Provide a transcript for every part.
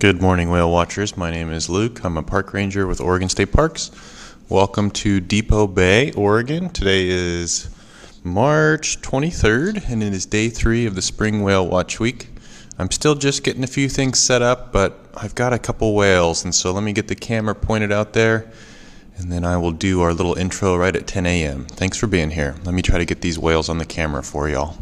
Good morning, whale watchers. My name is Luke. I'm a park ranger with Oregon State Parks. Welcome to Depot Bay, Oregon. Today is March 23rd, and it is day 3 of the Spring Whale Watch Week. I'm still just getting a few things set up, but I've got a couple whales, and so let me get the camera pointed out there, and then I will do our little intro right at 10 a.m. Thanks for being here. Let me try to get these whales on the camera for y'all.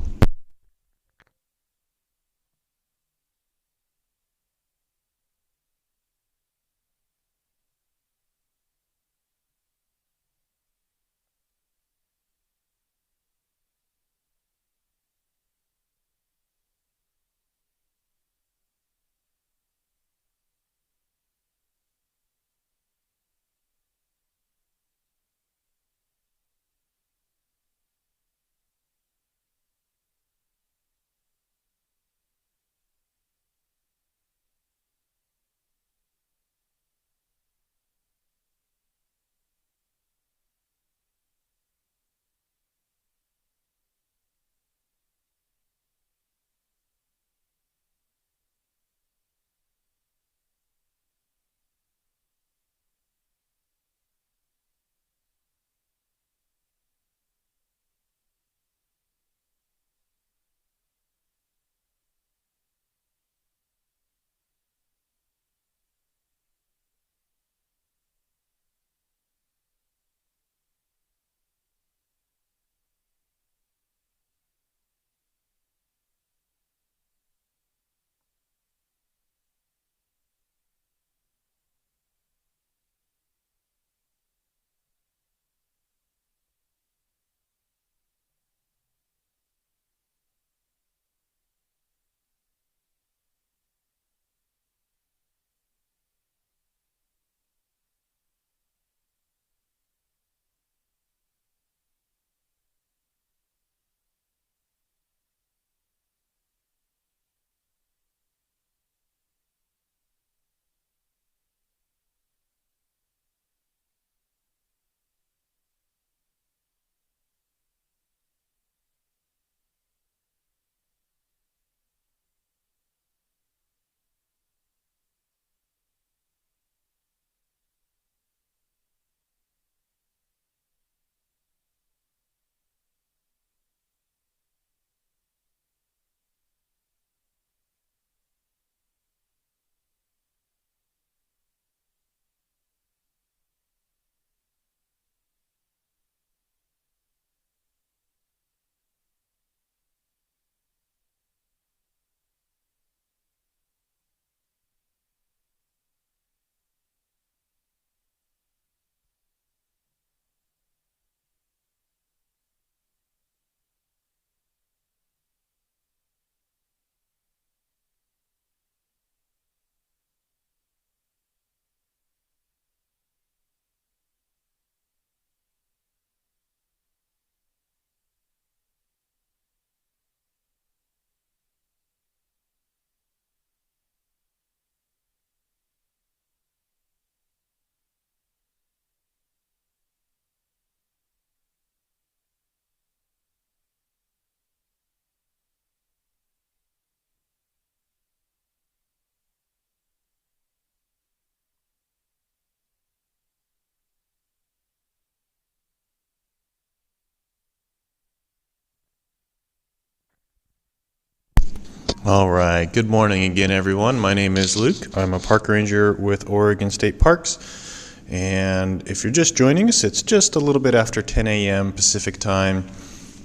All right, good morning again, everyone. My name is Luke. I'm a park ranger with Oregon State Parks. And if you're just joining us, it's just a little bit after 10 a.m. Pacific time.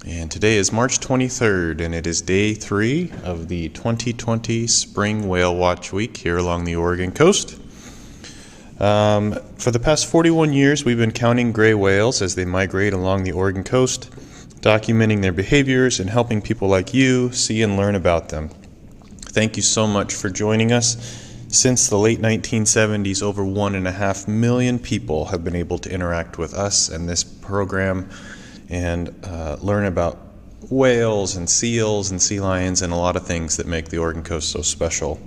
And today is March 23rd, and it is day 3 of the 2020 Spring Whale Watch Week here along the Oregon coast. For the past 41 years, we've been counting gray whales as they migrate along the Oregon coast, documenting their behaviors and helping people like you see and learn about them. Thank you so much for joining us. Since the late 1970s, over 1.5 million people have been able to interact with us and this program and learn about whales and seals and sea lions and a lot of things that make the Oregon coast so special.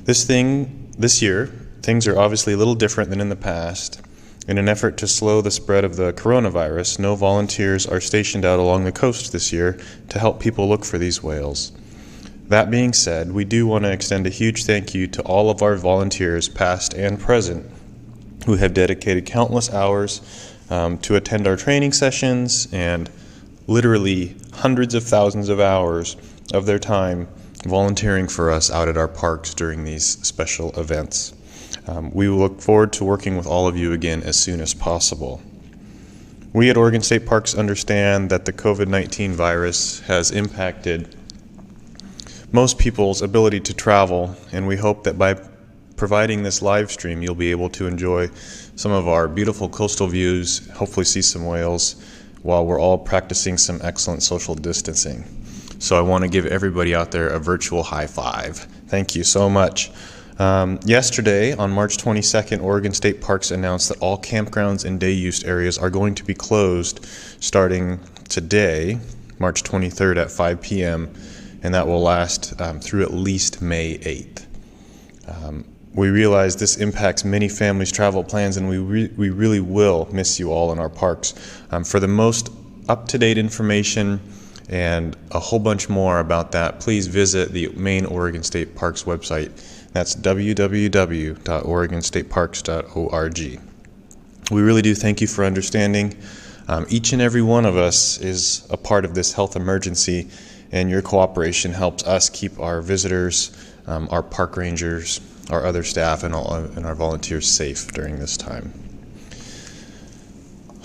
This year, things are obviously a little different than in the past. In an effort to slow the spread of the coronavirus, no volunteers are stationed out along the coast this year to help people look for these whales. That being said, we do want to extend a huge thank you to all of our volunteers, past and present, who have dedicated countless hours to attend our training sessions and literally hundreds of thousands of hours of their time volunteering for us out at our parks during these special events. We look forward to working with all of you again as soon as possible. We at Oregon State Parks understand that the COVID-19 virus has impacted most people's ability to travel, and we hope that by providing this live stream, you'll be able to enjoy some of our beautiful coastal views, hopefully see some whales, while we're all practicing some excellent social distancing. So I want to give everybody out there a virtual high five. Thank you so much. Yesterday, on March 22nd, Oregon State Parks announced that all campgrounds and day-use areas are going to be closed starting today, March 23rd at 5 p.m., and that will last through at least May 8th. We realize this impacts many families' travel plans, and we really will miss you all in our parks. For the most up-to-date information and a whole bunch more about that, please visit the main Oregon State Parks website. That's www.oregonstateparks.org. We really do thank you for understanding. Each and every one of us is a part of this health emergency, and your cooperation helps us keep our visitors, our park rangers, our other staff, and our volunteers safe during this time.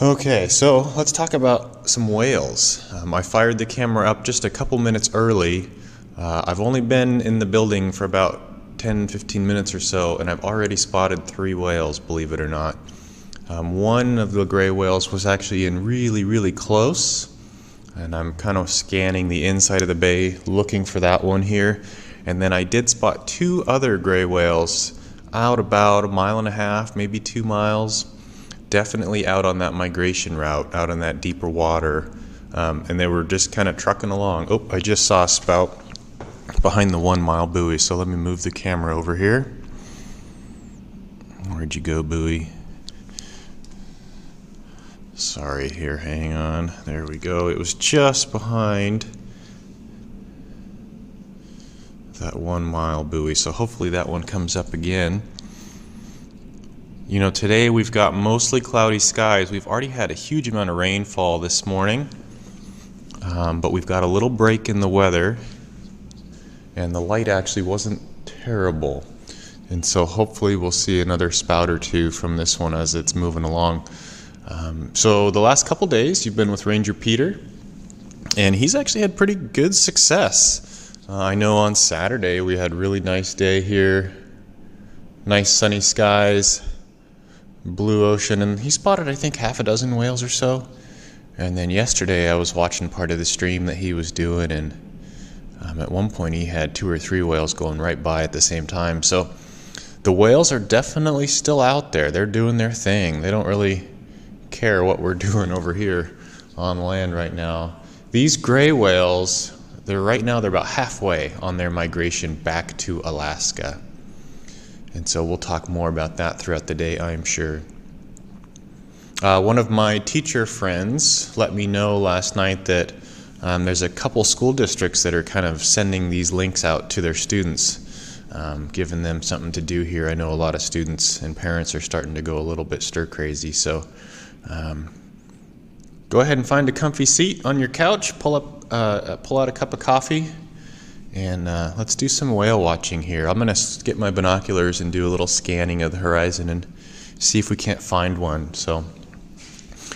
Okay, so let's talk about some whales. I fired the camera up just a couple minutes early. I've only been in the building for about 10-15 minutes or so, and I've already spotted 3 whales, believe it or not. One of the gray whales was actually in really close, and I'm kind of scanning the inside of the bay looking for that one here. And then I did spot 2 other gray whales out about 1.5 miles, maybe 2 miles, definitely out on that migration route, out on that deeper water, and they were just kind of trucking along. Oh, I just saw a spout behind the 1 mile buoy, so let me move the camera over here. Where'd you go, buoy? Sorry, here, hang on. There we go. It was just behind that 1 mile buoy, so hopefully that one comes up again. You know, today we've got mostly cloudy skies. We've already had a huge amount of rainfall this morning, but we've got a little break in the weather, and the light actually wasn't terrible. And so hopefully we'll see another spout or 2 from this one as it's moving along. So the last couple days you've been with Ranger Peter, and he's actually had pretty good success. I know on Saturday we had a really nice day here, nice sunny skies, blue ocean, and he spotted I think half a dozen whales or so. And then yesterday I was watching part of the stream that he was doing, and at one point he had 2 or 3 whales going right by at the same time. So the whales are definitely still out there. They're doing their thing. They don't really care what we're doing over here on land right now. These gray whales, they're about halfway on their migration back to Alaska. And so we'll talk more about that throughout the day, I'm sure. One of my teacher friends let me know last night that there's a couple school districts that are kind of sending these links out to their students, giving them something to do here. I know a lot of students and parents are starting to go a little bit stir crazy, so go ahead and find a comfy seat on your couch, pull out a cup of coffee, and let's do some whale watching here. I'm going to get my binoculars and do a little scanning of the horizon and see if we can't find one. So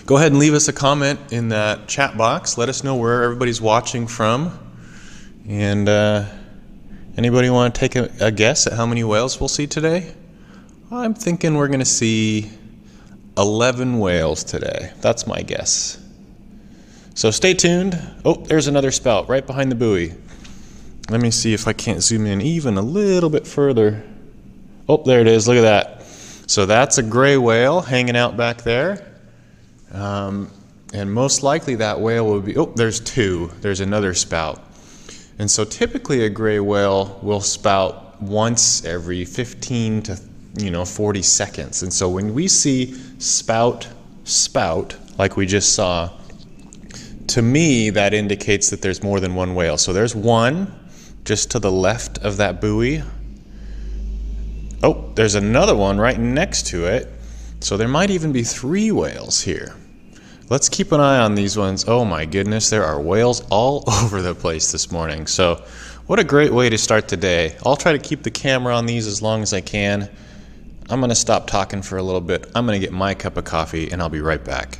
go ahead and leave us a comment in that chat box. Let us know where everybody's watching from. And anybody want to take a guess at how many whales we'll see today? I'm thinking we're going to see 11 whales today. That's my guess. So stay tuned. Oh, there's another spout right behind the buoy. Let me see if I can't zoom in even a little bit further. Oh, there it is. Look at that. So that's a gray whale hanging out back there. And most likely that whale will be, oh, there's 2. There's another spout. And so typically a gray whale will spout once every 15 to 40 seconds. And so when we see spout, like we just saw, to me that indicates that there's more than one whale. So there's 1, just to the left of that buoy. Oh, there's another one right next to it. So there might even be 3 whales here. Let's keep an eye on these ones. Oh my goodness, there are whales all over the place this morning. So what a great way to start the day. I'll try to keep the camera on these as long as I can. I'm going to stop talking for a little bit. I'm going to get my cup of coffee and I'll be right back.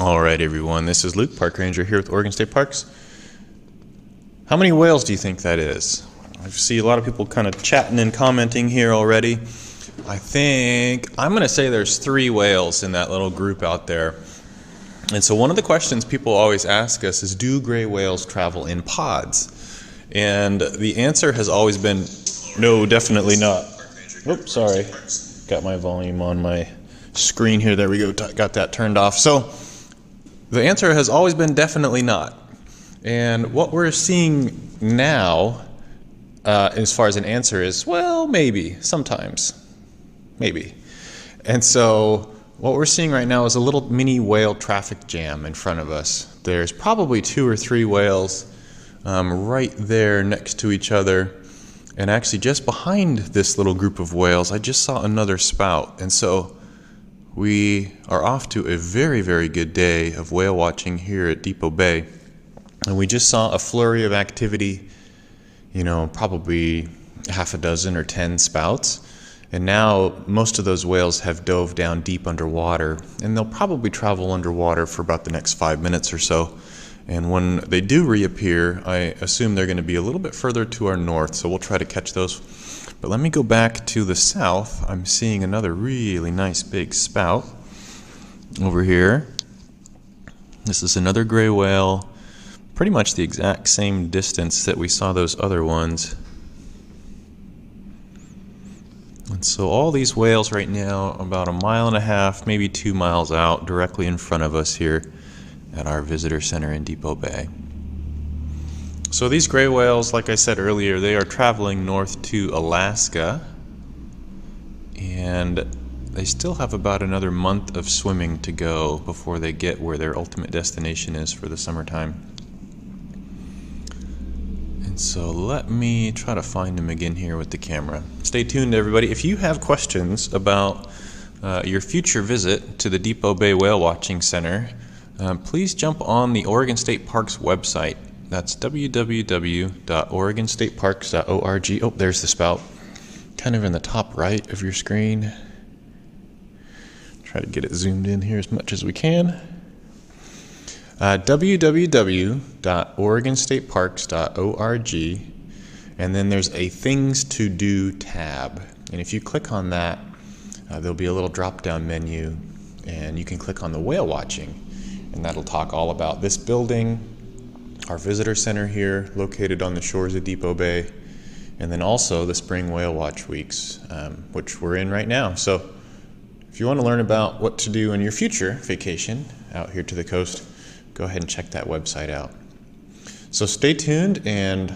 All right, everyone, this is Luke, Park Ranger here with Oregon State Parks. How many whales do you think that is? I see a lot of people kind of chatting and commenting here already. I'm going to say there's 3 whales in that little group out there. And so one of the questions people always ask us is, do gray whales travel in pods? And the answer has always been, no, definitely not. Oops, sorry. Got my volume on my screen here. There we go. Got that turned off. So the answer has always been definitely not. And what we're seeing now, as far as an answer is, well, maybe, sometimes, maybe. And so what we're seeing right now is a little mini whale traffic jam in front of us. There's probably 2 or 3 whales right there next to each other. And actually just behind this little group of whales, I just saw another spout. And so we are off to a very, very good day of whale watching here at Depot Bay. And we just saw a flurry of activity, probably half a dozen or 10 spouts. And now most of those whales have dove down deep underwater, and they'll probably travel underwater for about the next 5 minutes or so. And when they do reappear, I assume they're going to be a little bit further to our north, so we'll try to catch those. But let me go back to the south. I'm seeing another really nice big spout over here. This is another gray whale, pretty much the exact same distance that we saw those other ones. And so all these whales right now, about 1.5 miles, maybe 2 miles out, directly in front of us here at our visitor center in Depot Bay. So these gray whales, like I said earlier, they are traveling north to Alaska, and they still have about another month of swimming to go before they get where their ultimate destination is for the summertime. And so let me try to find them again here with the camera. Stay tuned, everybody. If you have questions about your future visit to the Depot Bay Whale Watching Center, please jump on the Oregon State Parks website. That's www.oregonstateparks.org. Oh, there's the spout, kind of in the top right of your screen. Try to get it zoomed in here as much as we can. www.oregonstateparks.org, and then there's a Things to Do tab. And if you click on that, there'll be a little drop-down menu, and you can click on the whale watching, and that'll talk all about this building, our visitor center here located on the shores of Depot Bay, and then also the spring whale watch weeks, which we're in right now. So if you want to learn about what to do in your future vacation out here to the coast, go ahead and check that website out. So stay tuned, and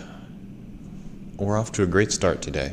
we're off to a great start today.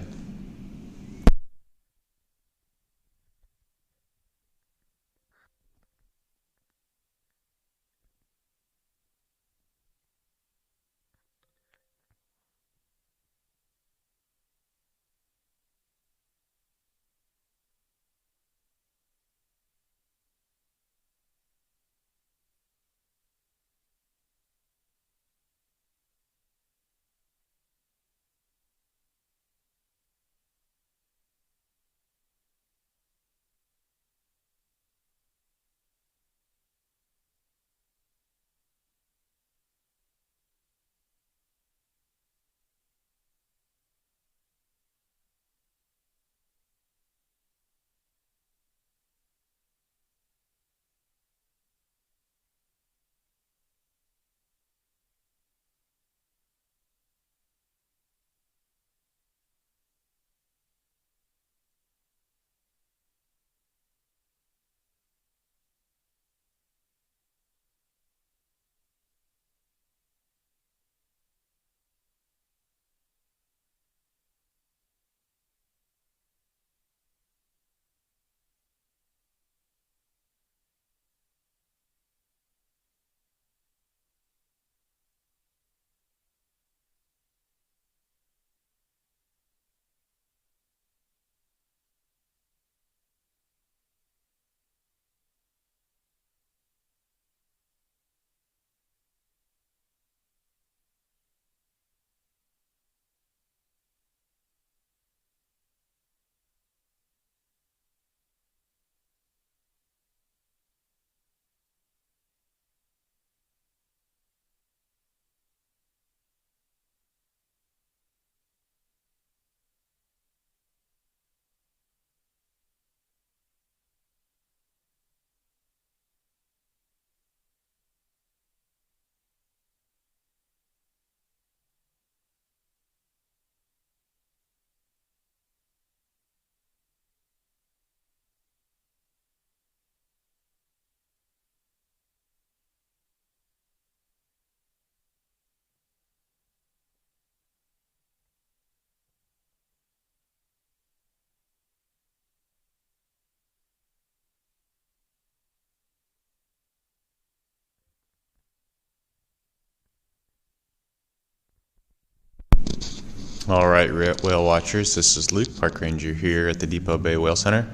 All right, whale watchers, this is Luke, Park Ranger here at the Depot Bay Whale Center.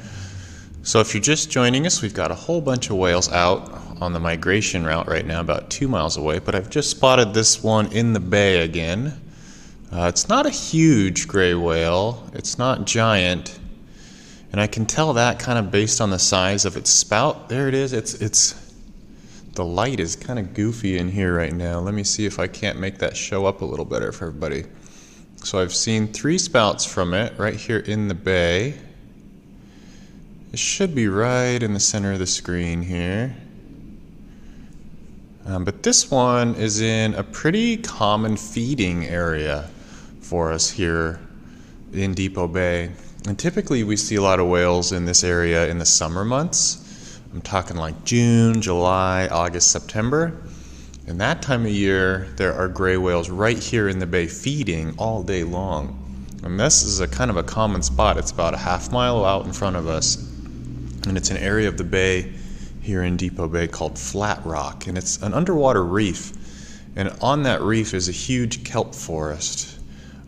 So if you're just joining us, we've got a whole bunch of whales out on the migration route right now, about 2 miles away, but I've just spotted this one in the bay again. It's not a huge gray whale, it's not giant, and I can tell that kind of based on the size of its spout. There it is. The light is kind of goofy in here right now. Let me see if I can't make that show up a little better for everybody. So I've seen 3 spouts from it right here in the bay. It should be right in the center of the screen here. But this one is in a pretty common feeding area for us here in Depot Bay. And typically we see a lot of whales in this area in the summer months. I'm talking like June, July, August, September. And that time of year, there are gray whales right here in the bay feeding all day long. And this is a kind of a common spot. It's about a half mile out in front of us. And it's an area of the bay here in Depot Bay called Flat Rock. And it's an underwater reef. And on that reef is a huge kelp forest.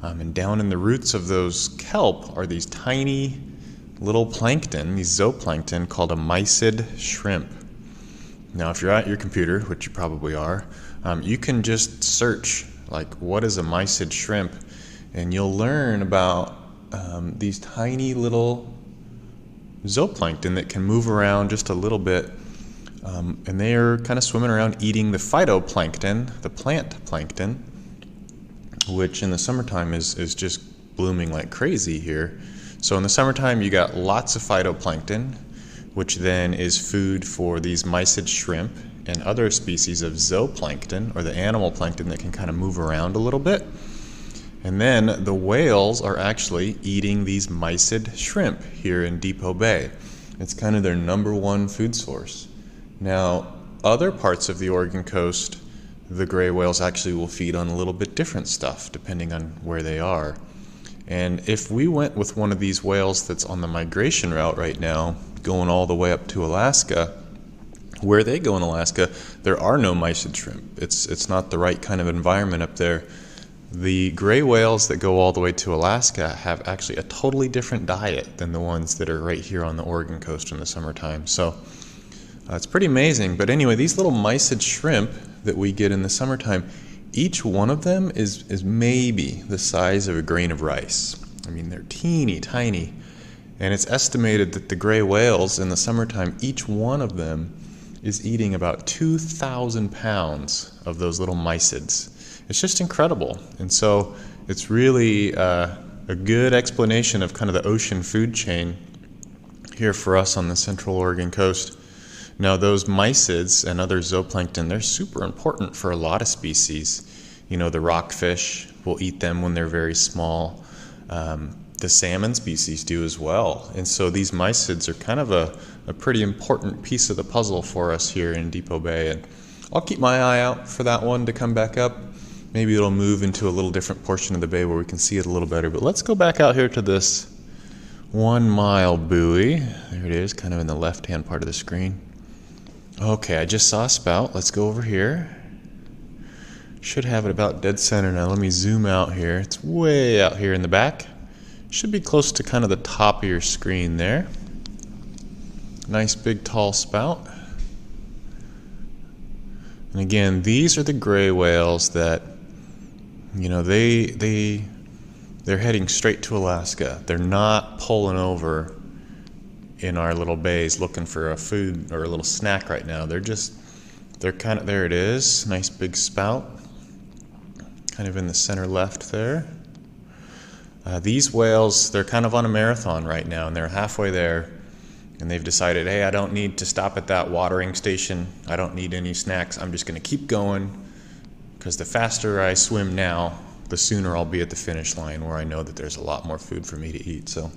And down in the roots of those kelp are these tiny little plankton, these zooplankton called a mysid shrimp. Now if you're at your computer, which you probably are, you can just search like what is a mysid shrimp, and you'll learn about these tiny little zooplankton that can move around just a little bit, and they are kind of swimming around eating the phytoplankton, the plant plankton, which in the summertime is just blooming like crazy here. So in the summertime you got lots of phytoplankton, which then is food for these mysid shrimp and other species of zooplankton, or the animal plankton that can kind of move around a little bit. And then the whales are actually eating these mysid shrimp here in Depot Bay. It's kind of their #1 food source. Now, other parts of the Oregon coast, the gray whales actually will feed on a little bit different stuff depending on where they are. And if we went with one of these whales that's on the migration route right now, going all the way up to Alaska, where they go in Alaska, there are no mysid shrimp. It's not the right kind of environment up there. The gray whales that go all the way to Alaska have actually a totally different diet than the ones that are right here on the Oregon coast in the summertime. So it's pretty amazing. But anyway, these little mysid shrimp that we get in the summertime, each one of them is maybe the size of a grain of rice. I mean, they're teeny tiny. And it's estimated that the gray whales in the summertime, each one of them is eating about 2,000 pounds of those little mysids. It's just incredible. And so it's really a good explanation of kind of the ocean food chain here for us on the Central Oregon coast. Now those mysids and other zooplankton, they're super important for a lot of species. You know, the rockfish will eat them when they're very small. The salmon species do as well. And so these mysids are kind of a pretty important piece of the puzzle for us here in Depot Bay. And I'll keep my eye out for that one to come back up. Maybe it'll move into a little different portion of the bay where we can see it a little better. But let's go back out here to this 1 mile buoy. There it is, kind of in the left-hand part of the screen. Okay, I just saw a spout. Let's go over here. Should have it about dead center now. Let me zoom out here. It's way out here in the back. Should be close to kind of the top of your screen there. Nice big tall spout. And again, these are the gray whales that, you know, they're heading straight to Alaska. They're not pulling over in our little bays looking for a food or a little snack right now. They're kind of, there it is, nice big spout, kind of in the center left there. These whales, they're kind of on a marathon right now, and they're halfway there, and they've decided, hey, I don't need to stop at that watering station. I don't need any snacks. I'm just going to keep going, because the faster I swim now, the sooner I'll be at the finish line where I know that there's a lot more food for me to eat. So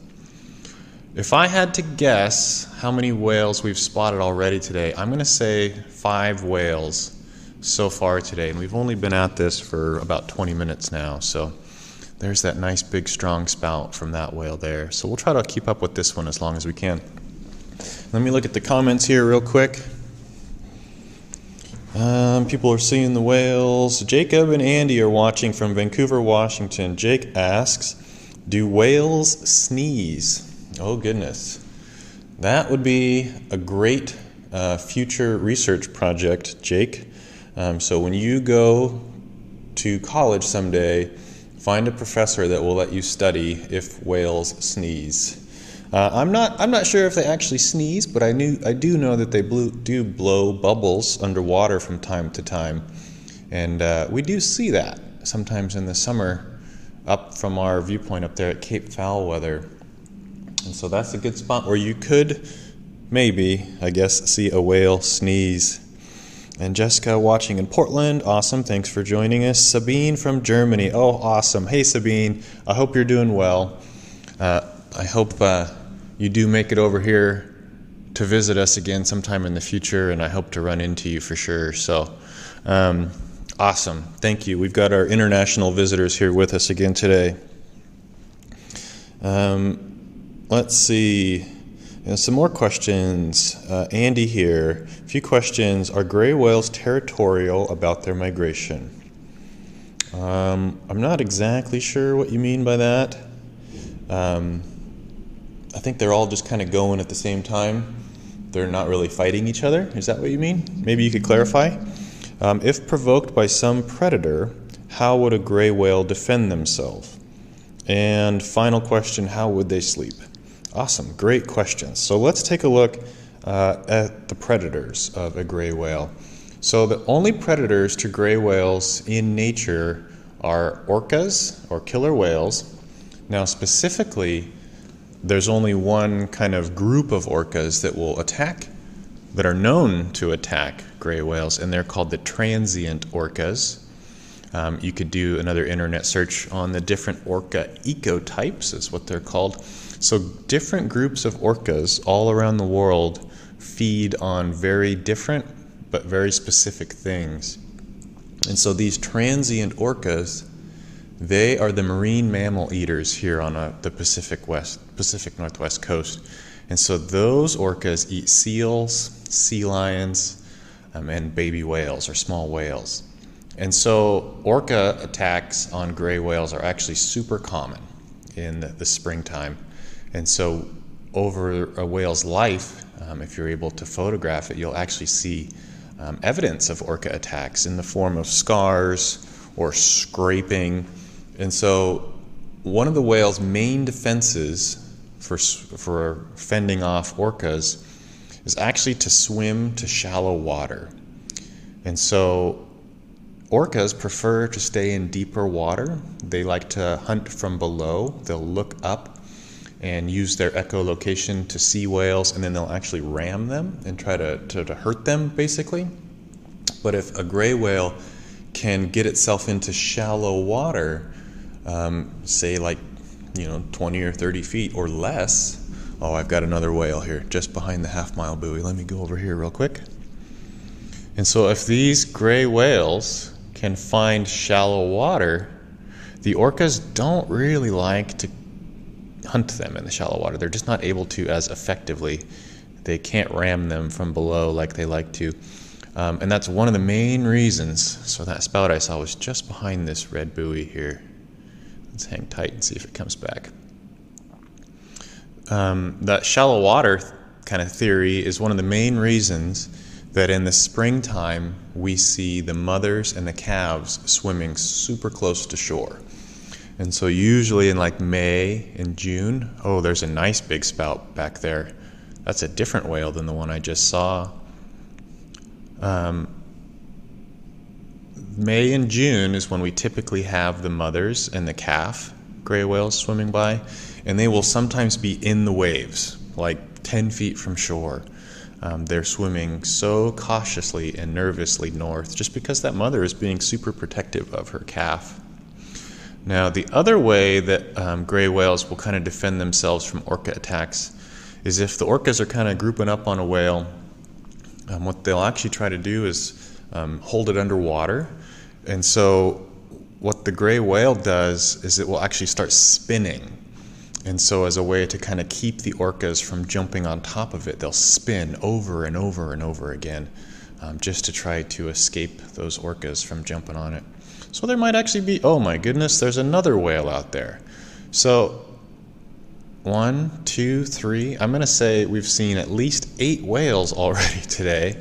if I had to guess how many whales we've spotted already today, I'm going to say 5 whales so far today. And we've only been at this for about 20 minutes now. So there's that nice big strong spout from that whale there. So we'll try to keep up with this one as long as we can. Let me look at the comments here real quick. People are seeing the whales. Jacob and Andy are watching from Vancouver, Washington. Jake asks, do whales sneeze? Oh, goodness. That would be a great future research project, Jake. So when you go to college someday, find a professor that will let you study if whales sneeze. I'm not sure if they actually sneeze, but I do know that they do blow bubbles underwater from time to time, and we do see that sometimes in the summer up from our viewpoint up there at Cape Foulweather. And so that's a good spot where you could maybe, I guess, see a whale sneeze. And Jessica watching in Portland, awesome, thanks for joining us. Sabine from Germany, oh awesome. Hey Sabine, I hope you're doing well. I hope you do make it over here to visit us again sometime in the future, and I hope to run into you for sure. So awesome, thank you. We've got our international visitors here with us again today. Let's see, some more questions. Andy here, a few questions. Are gray whales territorial about their migration? I'm not exactly sure what you mean by that. I think they're all just kind of going at the same time. They're not really fighting each other. Is that what you mean? Maybe you could clarify. If provoked by some predator, how would a gray whale defend themselves? And final question, how would they sleep? Awesome, great questions. So let's take a look at the predators of a gray whale. So the only predators to gray whales in nature are orcas, or killer whales. Now specifically, there's only one kind of group of orcas that will attack, that are known to attack gray whales, and they're called the transient orcas. You could do another internet search on the different orca ecotypes, is what they're called. So different groups of orcas all around the world feed on very different but very specific things. And so these transient orcas, they are the marine mammal eaters here on the Pacific Northwest coast. And so those orcas eat seals, sea lions, and baby whales or small whales. And so orca attacks on gray whales are actually super common in the springtime. And so over a whale's life, if you're able to photograph it, you'll actually see evidence of orca attacks in the form of scars or scraping. And so one of the whale's main defenses for fending off orcas is actually to swim to shallow water. And so orcas prefer to stay in deeper water. They like to hunt from below. They'll look up and use their echolocation to see whales, and then they'll actually ram them and try to hurt them, basically. But if a gray whale can get itself into shallow water, say like 20 or 30 feet or less. Oh, I've got another whale here just behind the half-mile buoy. Let me go over here real quick. And so if these gray whales can find shallow water, the orcas don't really like to hunt them in the shallow water. They're just not able to as effectively. They can't ram them from below like they like to. And that's one of the main reasons. So that spout I saw was just behind this red buoy here. Let's hang tight and see if it comes back. That shallow water kind of theory is one of the main reasons that in the springtime we see the mothers and the calves swimming super close to shore. And so usually in like May and June, oh, there's a nice big spout back there. That's a different whale than the one I just saw. May and June is when we typically have the mothers and the calf gray whales swimming by, and they will sometimes be in the waves, like 10 feet from shore. They're swimming so cautiously and nervously north just because that mother is being super protective of her calf. Now, the other way that gray whales will kind of defend themselves from orca attacks is if the orcas are kind of grouping up on a whale, what they'll actually try to do is hold it underwater. And so what the gray whale does is it will actually start spinning. And so as a way to kind of keep the orcas from jumping on top of it, they'll spin over and over and over again just to try to escape those orcas from jumping on it. So there might actually be, oh my goodness, there's another whale out there. So 1, 2, 3, I'm going to say we've seen at least 8 whales already today.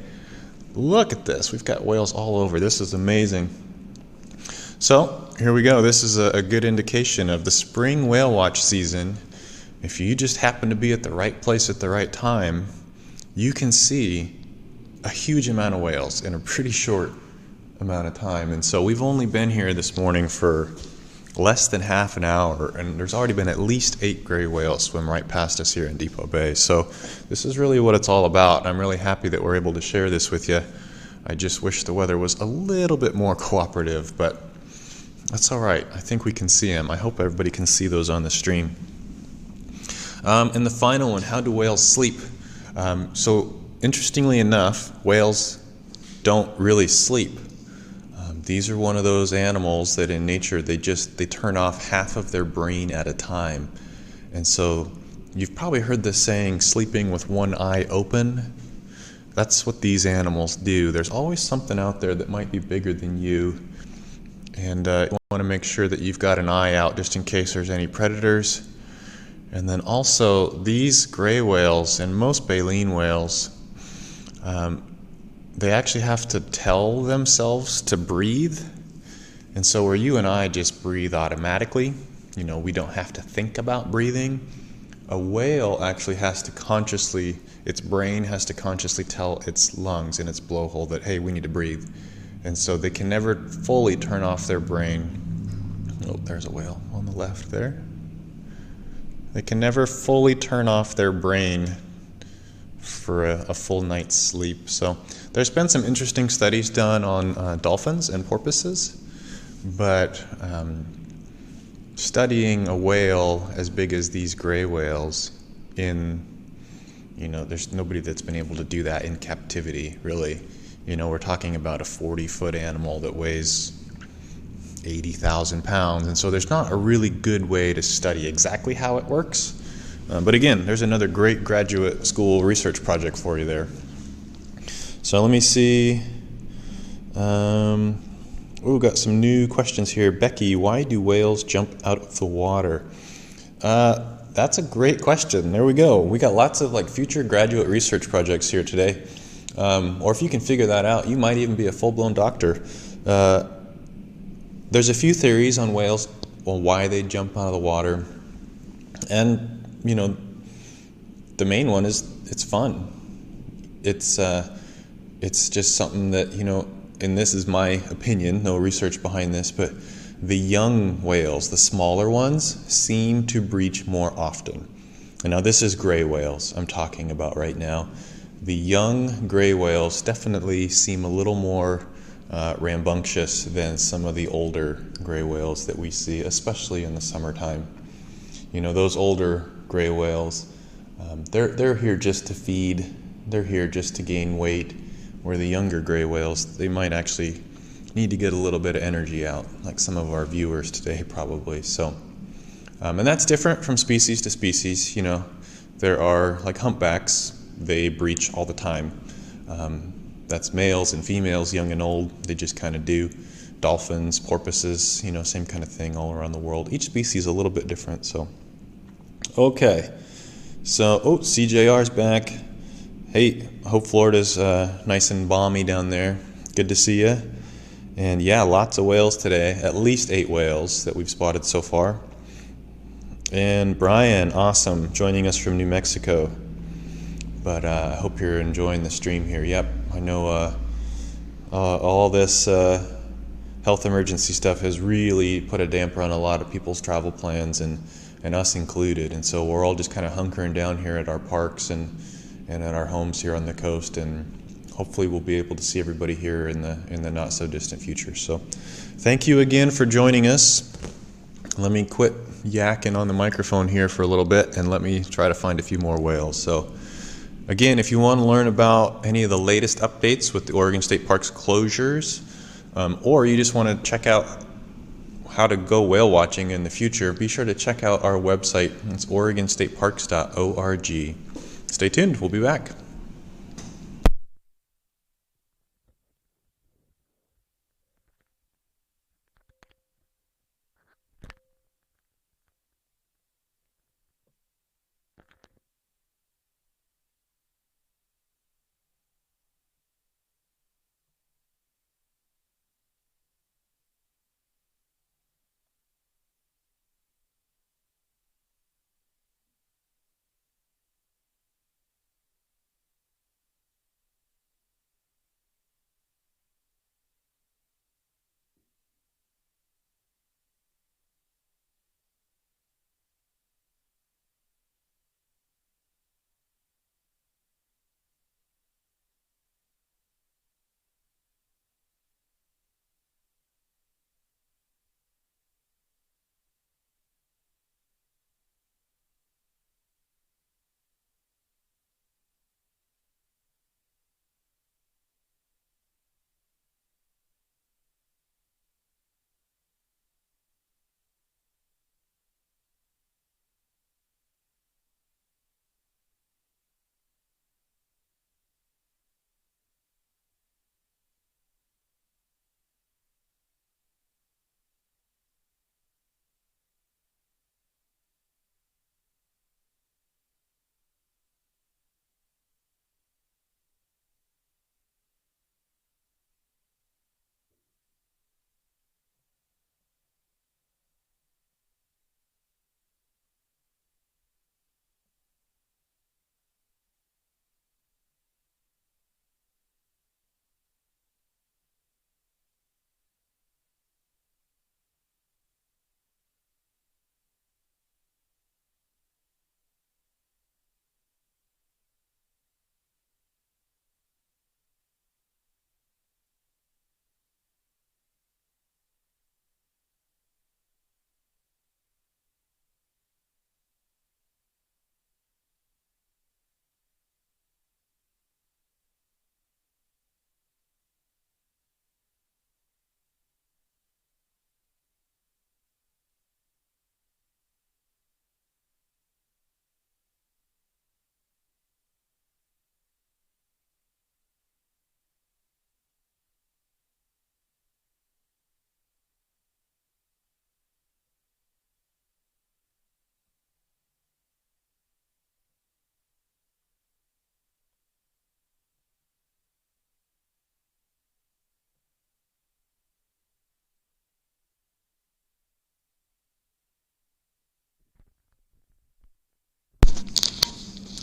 Look at this, we've got whales all over. This is amazing. So here we go. This is a good indication of the spring whale watch season. If you just happen to be at the right place at the right time, you can see a huge amount of whales in a pretty short amount of time. And so we've only been here this morning for less than half an hour, and there's already been at least 8 gray whales swim right past us here in Depot Bay. So this is really what it's all about. I'm really happy that we're able to share this with you. I just wish the weather was a little bit more cooperative, but that's all right. I think we can see them. I hope everybody can see those on the stream. And the final one, how do whales sleep? So interestingly enough, whales don't really sleep. These are one of those animals that in nature they turn off half of their brain at a time. And so you've probably heard the saying, sleeping with one eye open. That's what these animals do. There's always something out there that might be bigger than you. And you want to make sure that you've got an eye out just in case there's any predators. And then also these gray whales and most baleen whales, they actually have to tell themselves to breathe. And so where you and I just breathe automatically, we don't have to think about breathing, a whale actually has to consciously, its brain has to consciously tell its lungs and its blowhole that, hey, we need to breathe. And so they can never fully turn off their brain. Oh, there's a whale on the left there. They can never fully turn off their brain for a full night's sleep. So there's been some interesting studies done on dolphins and porpoises, but studying a whale as big as these gray whales there's nobody that's been able to do that in captivity, really. We're talking about a 40-foot animal that weighs 80,000 pounds, and so there's not a really good way to study exactly how it works. But again, there's another great graduate school research project for you there. So let me see. We've got some new questions here. Becky, why do whales jump out of the water? That's a great question. There we go. We got lots of future graduate research projects here today. Or if you can figure that out, you might even be a full-blown doctor. There's a few theories on whales, why they jump out of the water. And, the main one is it's fun. It's just something that, and this is my opinion, no research behind this, but the young whales, the smaller ones, seem to breach more often. And now this is gray whales I'm talking about right now. The young gray whales definitely seem a little more rambunctious than some of the older gray whales that we see, especially in the summertime. Those older gray whales, they're here just to feed, they're here just to gain weight, where the younger gray whales, they might actually need to get a little bit of energy out, like some of our viewers today probably. So, and that's different from species to species. There are like humpbacks, they breach all the time. That's males and females, young and old, they just kind of do. Dolphins, porpoises, same kind of thing all around the world. Each species a little bit different. So, okay. So, CJR's back. Hey, hope Florida's nice and balmy down there. Good to see you. And yeah, lots of whales today. At least 8 whales that we've spotted so far. And Brian, awesome, joining us from New Mexico. But I hope you're enjoying the stream here. Yep, I know all this health emergency stuff has really put a damper on a lot of people's travel plans, and us included. And so we're all just kind of hunkering down here at our parks and at our homes here on the coast, and hopefully we'll be able to see everybody here in the not so distant future. So thank you again for joining us. Let me quit yakking on the microphone here for a little bit, and let me try to find a few more whales. So again, if you want to learn about any of the latest updates with the Oregon State Parks closures, or you just want to check out how to go whale watching in the future, be sure to check out our website. It's OregonStateParks.org. Stay tuned. We'll be back.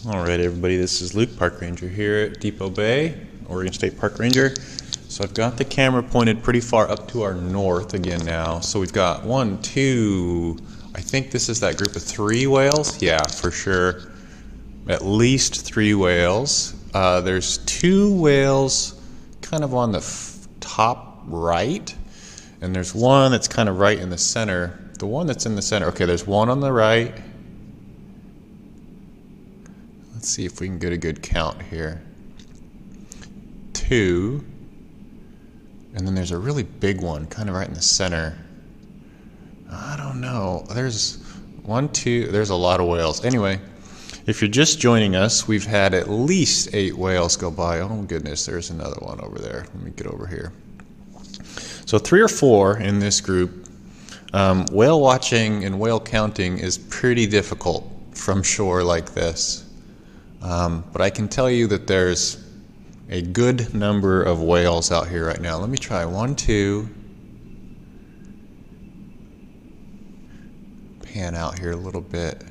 All right, everybody, this is Luke, Park Ranger here at Depot Bay, Oregon State Park Ranger. So I've got the camera pointed pretty far up to our north again now. So we've got 1, 2, I think this is that group of 3 whales. Yeah, for sure. At least 3 whales. There's 2 whales kind of on the top right, and there's one that's kind of right in the center. The one that's in the center, okay, there's one on the right. Let's see if we can get a good count here. 2, and then there's a really big one kind of right in the center. I don't know, there's 1, 2, there's a lot of whales. Anyway, if you're just joining us, we've had at least 8 whales go by. Oh goodness, there's another one over there. Let me get over here. So 3 or 4 in this group. Whale watching and whale counting is pretty difficult from shore like this. But I can tell you that there's a good number of whales out here right now. Let me try 1, 2. Pan out here a little bit.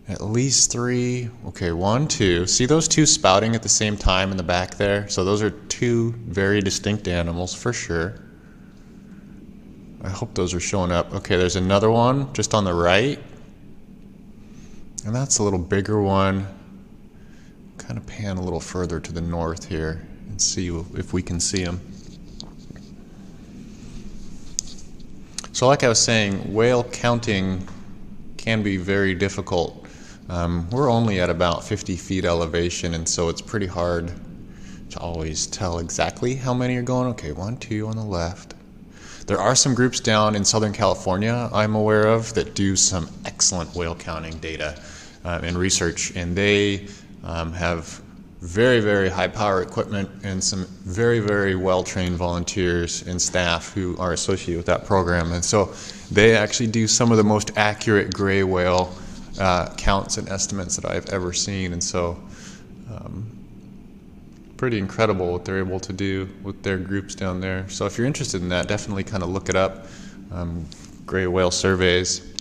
At least 3. Okay, 1, 2. See those 2 spouting at the same time in the back there? So those are 2 very distinct animals for sure. I hope those are showing up. Okay, there's another one just on the right. And that's a little bigger one. Kind of pan a little further to the north here and see if we can see them. So like I was saying, whale counting can be very difficult. We're only at about 50 feet elevation, and so it's pretty hard to always tell exactly how many are going. Okay, 1, 2 on the left. There are some groups down in Southern California I'm aware of that do some excellent whale counting data and research, and they have very, very high power equipment and some very, very well-trained volunteers and staff who are associated with that program. And so they actually do some of the most accurate gray whale counts and estimates that I've ever seen. And so pretty incredible what they're able to do with their groups down there. So if you're interested in that, definitely kind of look it up, gray whale surveys.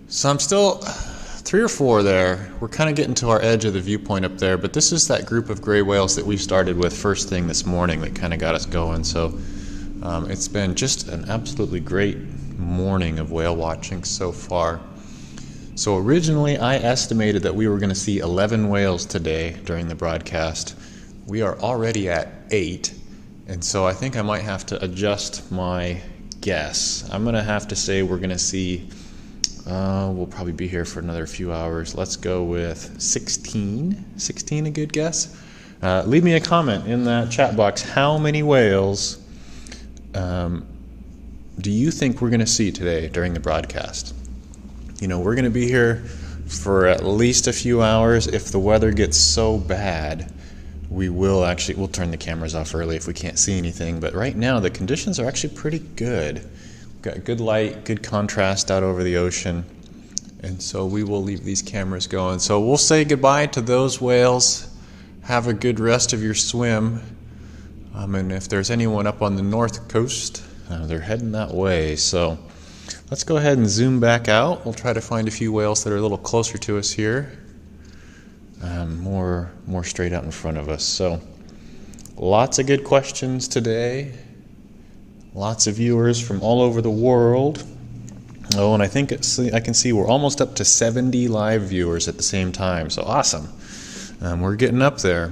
So I'm still 3 or 4 there. We're kind of getting to our edge of the viewpoint up there, but this is that group of gray whales that we started with first thing this morning that kind of got us going. So it's been just an absolutely great morning of whale watching so far. So originally I estimated that we were going to see 11 whales today during the broadcast. We are already at 8, and so I think I might have to adjust my guess. I'm going to have to say we're going to see, we'll probably be here for another few hours. Let's go with 16. 16 a good guess? Leave me a comment in that chat box. How many whales do you think we're going to see today during the broadcast? You know, we're going to be here for at least a few hours. If the weather gets so bad, we'll turn the cameras off early if we can't see anything. But right now, the conditions are actually pretty good. We've got good light, good contrast out over the ocean. And so we will leave these cameras going. So we'll say goodbye to those whales. Have a good rest of your swim. And if there's anyone up on the north coast, they're heading that way. So let's go ahead and zoom back out. We'll try to find a few whales that are a little closer to us here. More straight out in front of us. So lots of good questions today. Lots of viewers from all over the world. Oh, and I think I can see we're almost up to 70 live viewers at the same time. So awesome. We're getting up there.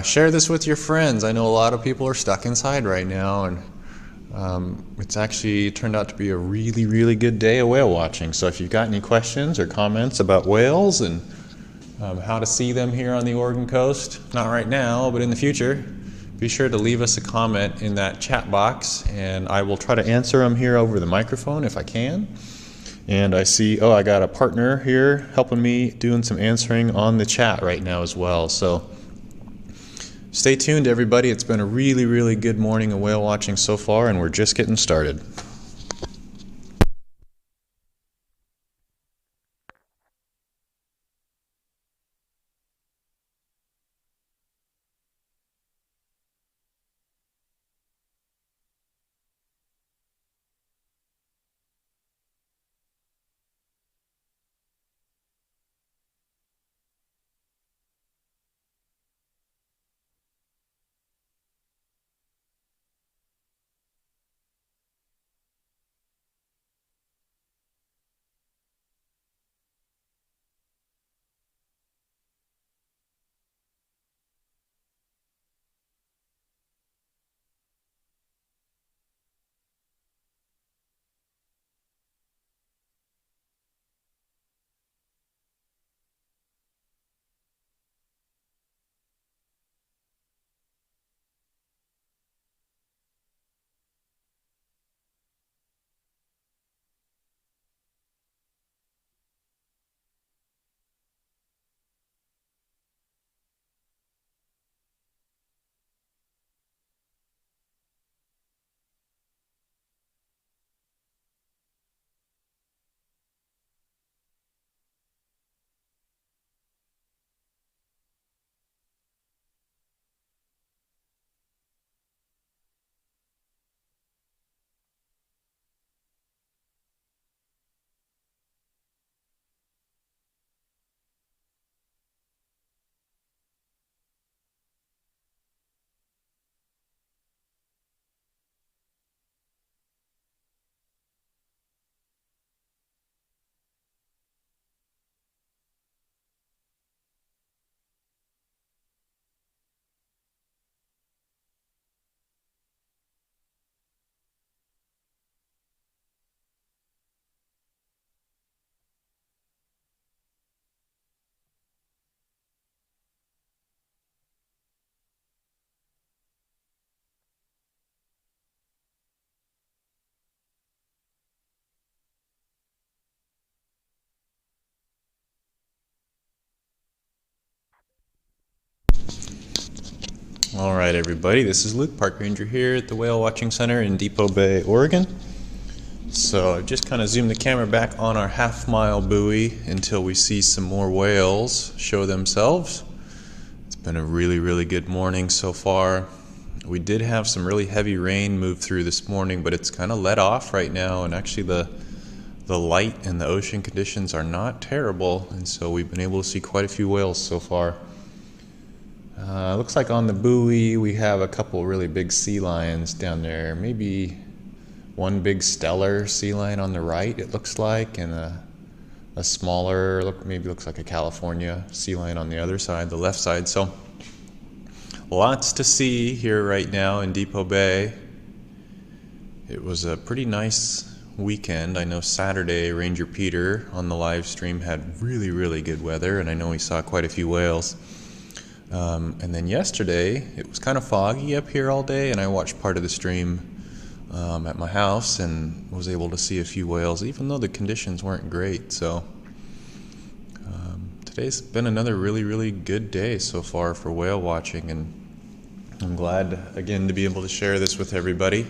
Share this with your friends. I know a lot of people are stuck inside right now, and it's actually turned out to be a really, really good day of whale watching. So if you've got any questions or comments about whales and how to see them here on the Oregon coast, not right now, but in the future, be sure to leave us a comment in that chat box, and I will try to answer them here over the microphone if I can. And I see, I got a partner here helping me doing some answering on the chat right now as well. So stay tuned, everybody. It's been a really, really good morning of whale watching so far, and we're just getting started. All right, everybody, this is Luke, Park Ranger here at the Whale Watching Center in Depot Bay, Oregon. So I've just kind of zoomed the camera back on our half-mile buoy until we see some more whales show themselves. It's been a really good morning so far. We did have some really heavy rain move through this morning, but it's kind of let off right now, and actually the light and the ocean conditions are not terrible, and so we've been able to see quite a few whales so far. Looks like on the buoy we have a couple really big sea lions down there, maybe one big stellar sea lion on the right it looks like, and a smaller, maybe looks like a California sea lion on the other side, the left side. So lots to see here right now in Depot Bay. It was a pretty nice weekend. I know Saturday Ranger Peter on the live stream had really good weather, and I know he saw quite a few whales. And then yesterday it was kind of foggy up here all day, and I watched part of the stream at my house and was able to see a few whales even though the conditions weren't great. So today's been another really good day so far for whale watching, and I'm glad again to be able to share this with everybody.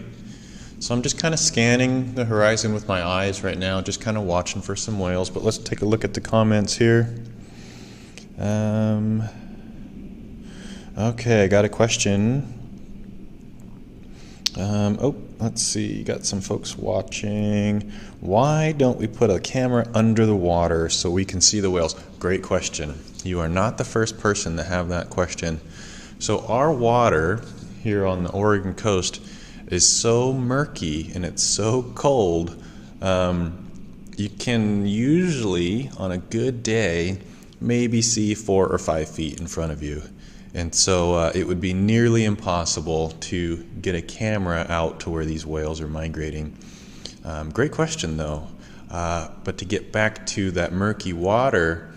So I'm just kind of scanning the horizon with my eyes right now, just kind of watching for some whales. But let's take a look at the comments here. Okay, I got a question. Let's see, got some folks watching. Why don't we put a camera under the water so we can see the whales? Great question. You are not the first person to have that question. So our water here on the Oregon coast is so murky and it's so cold. You can usually, on a good day, maybe see 4 or 5 feet in front of you. And so it would be nearly impossible to get a camera out to where these whales are migrating. Great question, though. But to get back to that murky water,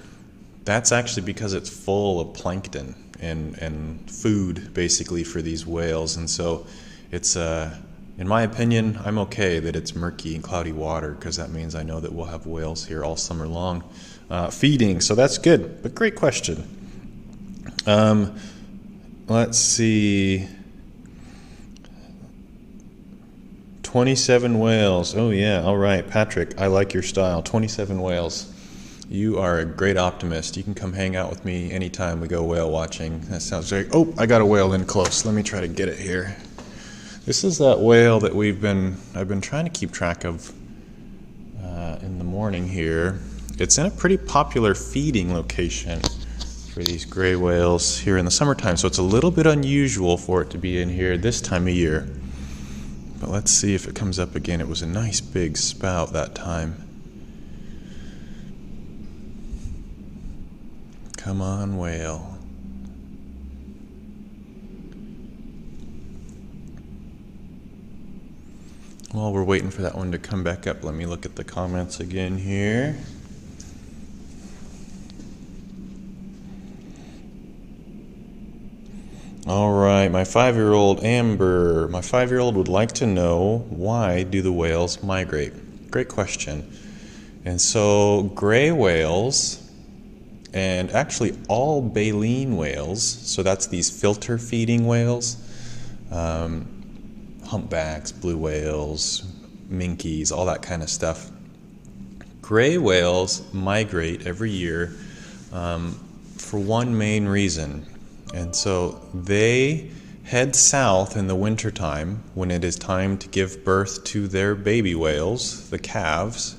that's actually because it's full of plankton and food, basically, for these whales. And so it's, in my opinion, I'm okay that it's murky and cloudy water, because that means I know that we'll have whales here all summer long feeding. So that's good, but great question. Let's see. 27 whales. Oh yeah, all right, Patrick, I like your style. 27 whales. You are a great optimist. You can come hang out with me anytime we go whale watching. That sounds great. Oh, I got a whale in close. Let me try to get it here. This is that whale that I've been trying to keep track of in the morning here. It's in a pretty popular feeding location for these gray whales here in the summertime, so it's a little bit unusual for it to be in here this time of year. But let's see if it comes up again. It was a nice big spout that time. Come on, whale. While we're waiting for that one to come back up, let me look at the comments again here. All right, my 5-year-old Amber. My 5-year-old would like to know, why do the whales migrate? Great question. And so gray whales, and actually all baleen whales, so that's these filter feeding whales, humpbacks, blue whales, minkies, all that kind of stuff. Gray whales migrate every year for one main reason. And so they head south in the wintertime when it is time to give birth to their baby whales, the calves.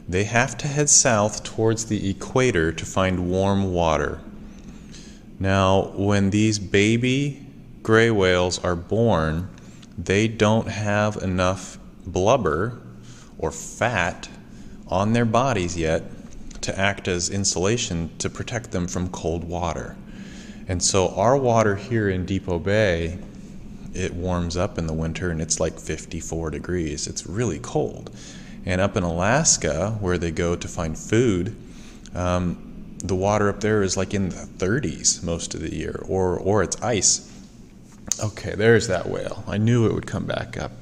They have to head south towards the equator to find warm water. Now, when these baby gray whales are born, they don't have enough blubber or fat on their bodies yet to act as insulation to protect them from cold water. And so our water here in Depot Bay, it warms up in the winter and it's like 54 degrees. It's really cold. And up in Alaska, where they go to find food, the water up there is like in the 30s most of the year, or it's ice. Okay, there's that whale. I knew it would come back up.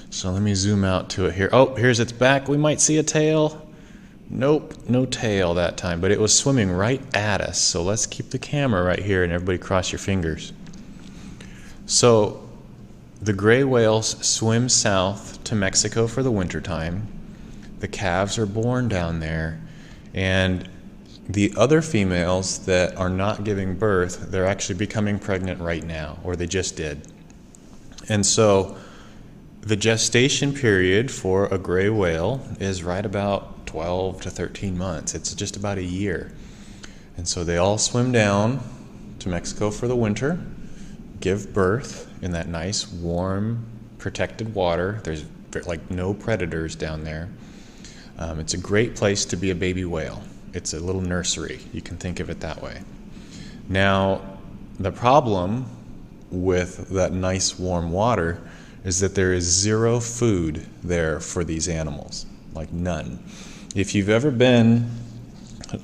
So let me zoom out to it here. Oh, here's its back. We might see a tail. Nope, no tail that time, but it was swimming right at us. So let's keep the camera right here and everybody cross your fingers. So the gray whales swim south to Mexico for the wintertime. The calves are born down there, and the other females that are not giving birth, they're actually becoming pregnant right now, or they just did. And so the gestation period for a gray whale is right about 12 to 13 months. It's just about a year. And so they all swim down to Mexico for the winter, give birth in that nice, warm, protected water. There's like no predators down there. It's a great place to be a baby whale. It's a little nursery. You can think of it that way. Now, the problem with that nice, warm water is that there is zero food there for these animals, like none. If you've ever been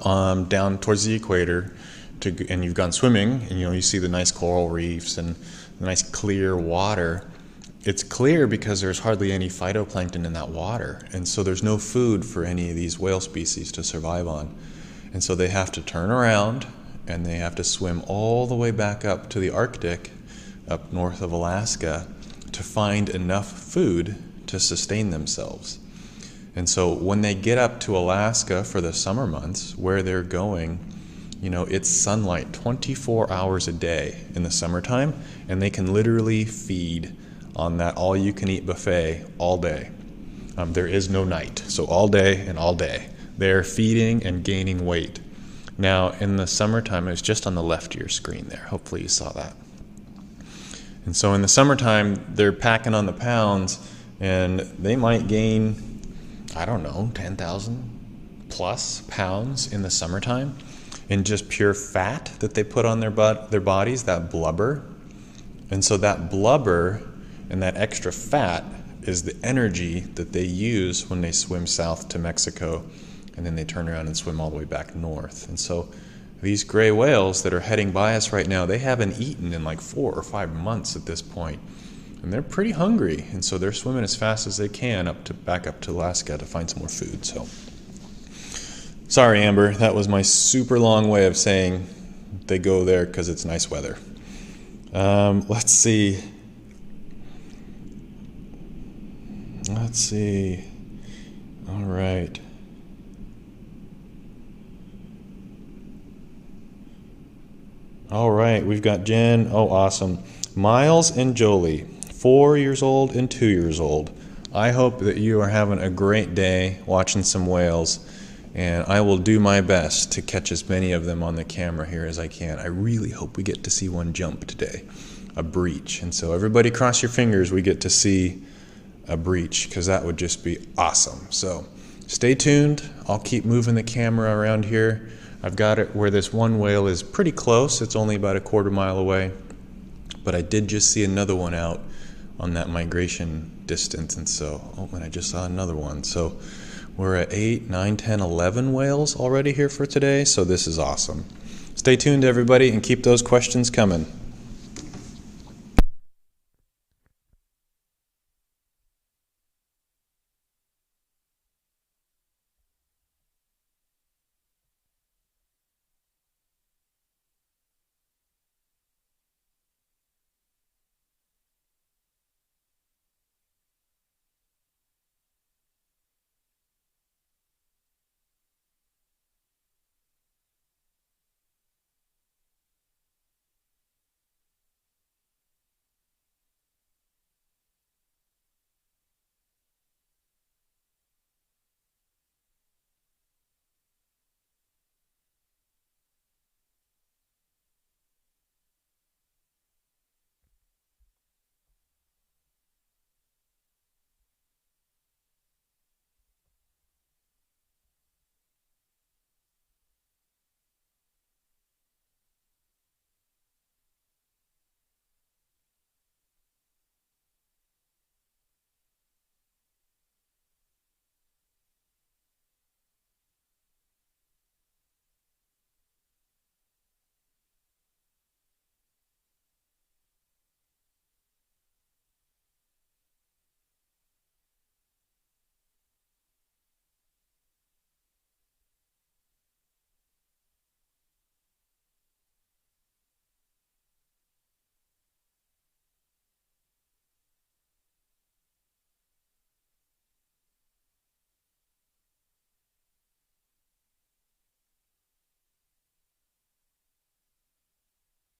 down towards the equator and you've gone swimming, and you see the nice coral reefs and the nice clear water, it's clear because there's hardly any phytoplankton in that water, and so there's no food for any of these whale species to survive on. And so they have to turn around and they have to swim all the way back up to the Arctic, up north of Alaska, to find enough food to sustain themselves. And so when they get up to Alaska for the summer months, where they're going, it's sunlight 24 hours a day in the summertime, and they can literally feed on that all-you-can-eat buffet all day. There is no night, so all day and all day. They're feeding and gaining weight. Now, in the summertime, it's just on the left of your screen there. Hopefully you saw that. And so in the summertime, they're packing on the pounds, and they might gain, 10,000 plus pounds in the summertime in just pure fat that they put on their bodies, that blubber. And so that blubber and that extra fat is the energy that they use when they swim south to Mexico, and then they turn around and swim all the way back north. And so these gray whales that are heading by us right now, they haven't eaten in like 4 or 5 months at this point. And they're pretty hungry, and so they're swimming as fast as they can back up to Alaska to find some more food. So, sorry, Amber, that was my super long way of saying they go there because it's nice weather. Let's see. All right. All right, we've got Jen. Oh, awesome. Miles and Jolie, 4 years old and 2 years old. I hope that you are having a great day watching some whales, and I will do my best to catch as many of them on the camera here as I can. I really hope we get to see one jump today, a breach. And so everybody cross your fingers we get to see a breach, because that would just be awesome. So stay tuned. I'll keep moving the camera around here. I've got it where this one whale is pretty close. It's only about a quarter mile away. But I did just see another one out on that migration distance. And I just saw another one. So we're at 8, 9, 10, 11 whales already here for today. So this is awesome. Stay tuned, everybody, and keep those questions coming.